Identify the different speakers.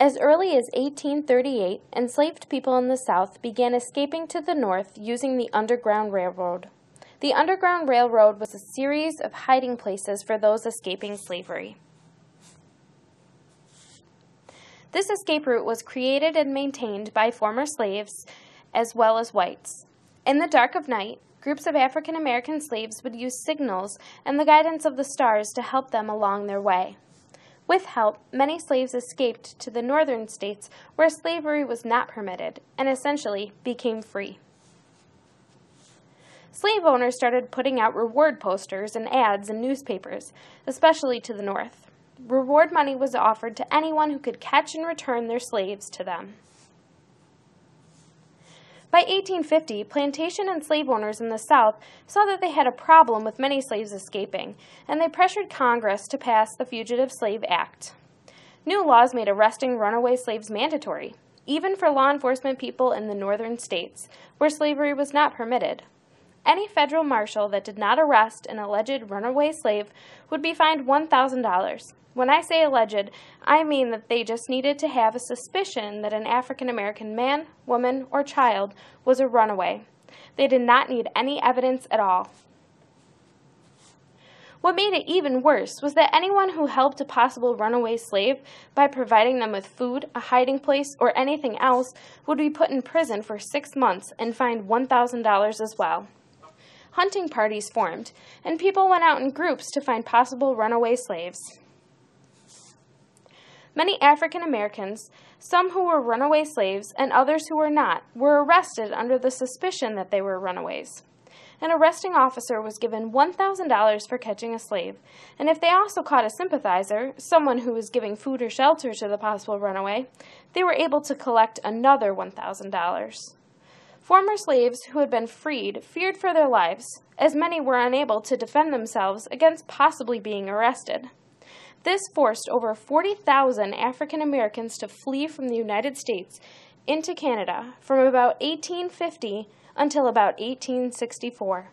Speaker 1: As early as 1838, enslaved people in the South began escaping to the North using the Underground Railroad. The Underground Railroad was a series of hiding places for those escaping slavery. This escape route was created and maintained by former slaves as well as whites. In the dark of night, groups of African American slaves would use signals and the guidance of the stars to help them along their way. With help, many slaves escaped to the northern states where slavery was not permitted and essentially became free. Slave owners started putting out reward posters and ads in newspapers, especially to the north. Reward money was offered to anyone who could catch and return their slaves to them. By 1850, plantation and slave owners in the South saw that they had a problem with many slaves escaping, and they pressured Congress to pass the Fugitive Slave Act. New laws made arresting runaway slaves mandatory, even for law enforcement people in the northern states, where slavery was not permitted. Any federal marshal that did not arrest an alleged runaway slave would be fined $1,000. When I say alleged, I mean that they just needed to have a suspicion that an African American man, woman, or child was a runaway. They did not need any evidence at all. What made it even worse was that anyone who helped a possible runaway slave by providing them with food, a hiding place, or anything else would be put in prison for 6 months and fined $1,000 as well. Hunting parties formed, and people went out in groups to find possible runaway slaves. Many African Americans, some who were runaway slaves and others who were not, were arrested under the suspicion that they were runaways. An arresting officer was given $1,000 for catching a slave, and if they also caught a sympathizer, someone who was giving food or shelter to the possible runaway, they were able to collect another $1,000. Former slaves who had been freed feared for their lives, as many were unable to defend themselves against possibly being arrested. This forced over 40,000 African Americans to flee from the United States into Canada from about 1850 until about 1864.